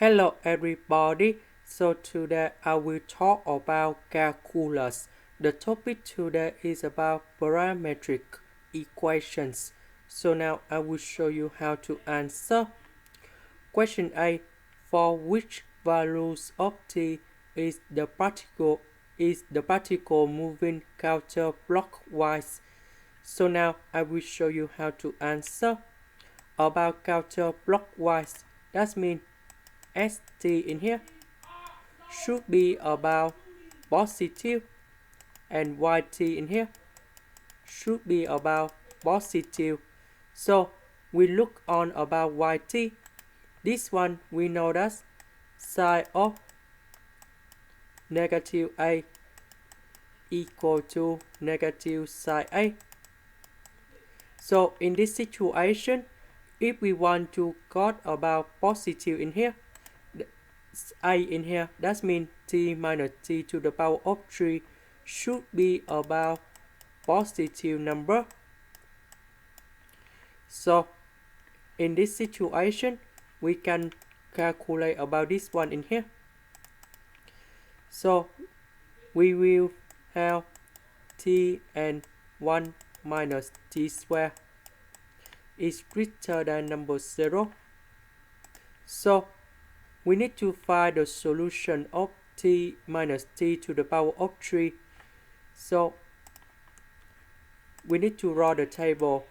Hello everybody, so today I will talk about calculus. The topic today is about parametric equations. So now I will show you how to answer. Question A. For which values of t is the particle moving counterclockwise? So now I will show you how to answer. About counterclockwise, that means st in here should be about positive and yt in here should be about positive. So we look on about yt. This one we know that sine of negative a equal to negative sine a. So in this situation, if we want to got about positive in here, a in here, that means t minus t to the power of 3 should be about positive number. So in this situation, we can calculate about this one in here. So we will have t and 1 minus t squared is greater than number 0. So we need to find the solution of t minus t to the power of 3. So we need to draw the table.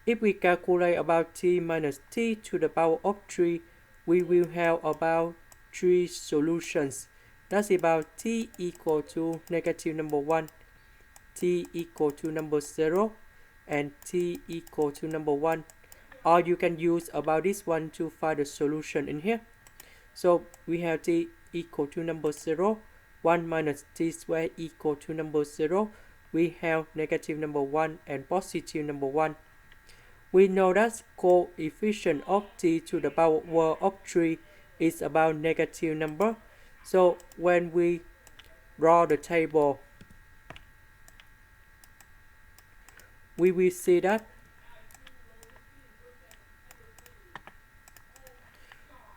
If we calculate about t minus t to the power of 3, we will have about 3 solutions. That's about t equal to negative number 1, t equal to number 0, and t equal to number 1. Or you can use about this one to find the solution in here. So we have t equal to number 0, 1 minus t squared equal to number 0. We have negative number 1 and positive number 1. We know that coefficient of t to the power of 3 is about negative number. So when we draw the table, we will see that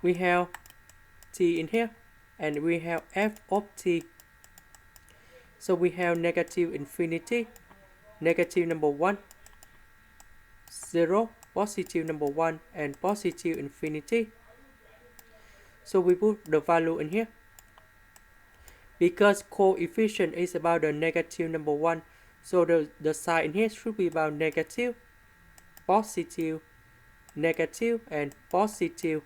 we have t in here and we have f of t. So we have negative infinity, negative number 1, 0, positive number 1, and positive infinity. So we put the value in here. Because coefficient is about the negative number 1, so the sign in here should be about negative, positive, negative, and positive.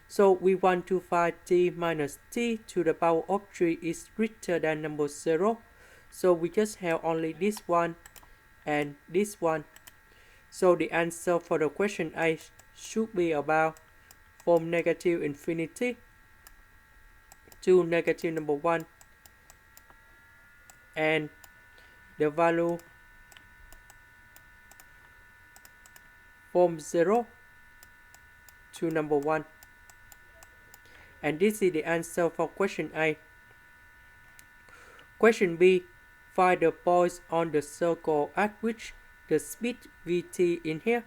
So we want to find t minus t to the power of 3 is greater than number 0. So we just have only this one and this one. So the answer for the question A should be about from negative infinity to negative number 1. And the value from 0 to number 1. And this is the answer for question A. Question B. Find the points on the circle at which the speed vt in here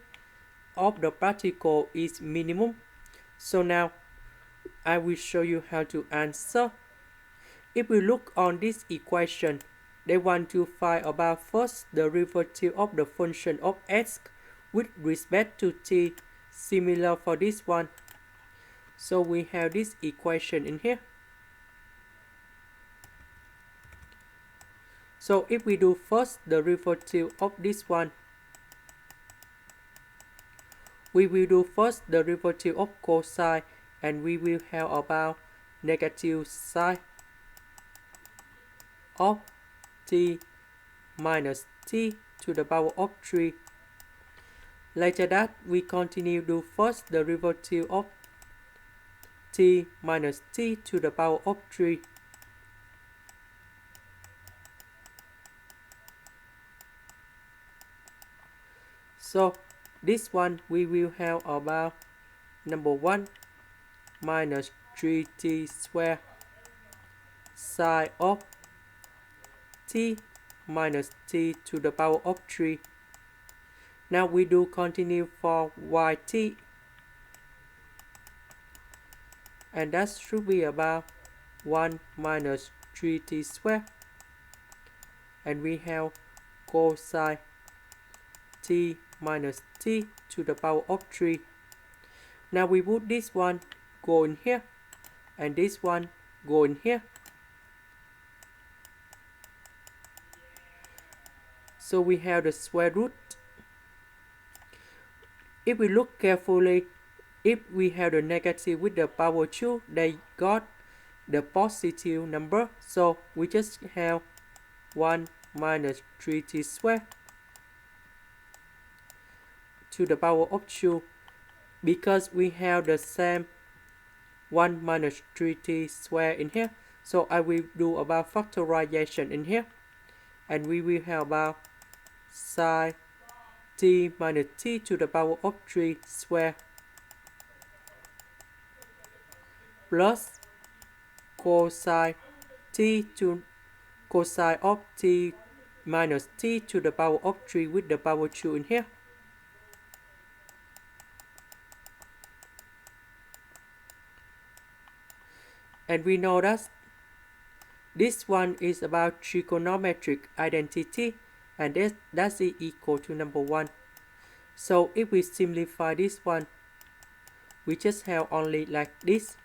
of the particle is minimum. So now I will show you how to answer. If we look on this equation, they want to find about first the derivative of the function of x with respect to t, similar for this one. So we have this equation in here. So if we do first the derivative of this one, we will do first the derivative of cosine, and we will have about negative sine of t minus t to the power of 3. Later that, we continue to first the derivative of t minus t to the power of 3. So this one we will have about number 1 minus 3t squared sine of t minus t to the power of 3. Now we do continue for yt, and that should be about 1 minus 3t squared, and we have cosine t minus t to the power of 3. Now we put this one go in here, and this one go in here. So we have the square root. If we look carefully, if we have the negative with the power 2, they got the positive number. So we just have 1 minus 3t squared to the power of 2, because we have the same 1 minus 3t squared in here. So I will do about factorization in here, and we will have about sine t minus t to the power of 3 squared plus cosine t to cosine of t minus t to the power of 3 with the power 2 in here. And we know that this one is about trigonometric identity, and that's equal to number 1. So if we simplify this one, we just have only like this.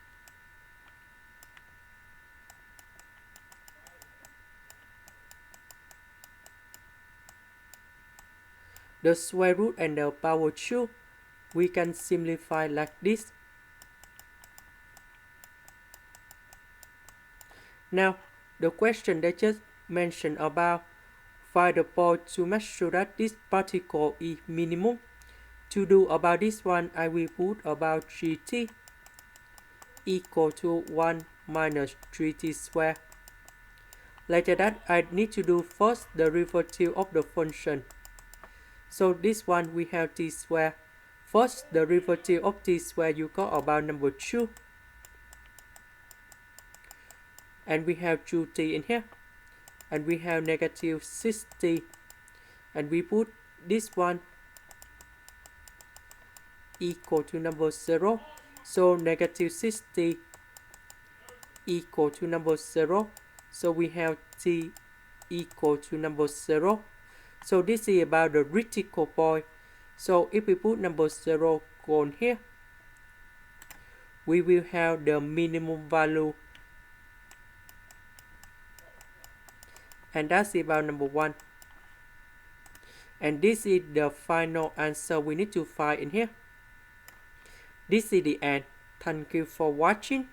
The square root and the power 2, we can simplify like this. Now, the question they just mentioned about find the point to make sure that this particle is minimum. To do about this one, I will put about 3t equal to 1 minus 3t squared. Later that, I need to do first the derivative of the function. So this one we have t squared. First, the derivative of t squared, you got about number 2. And we have 2t in here, and we have negative 6t, and we put this one equal to number 0. So negative 6t equal to number 0. So we have t equal to number 0. So this is about the critical point. So if we put number 0 on here, we will have the minimum value, and that's about number 1. And this is the final answer we need to find in here. This is the end. Thank you for watching.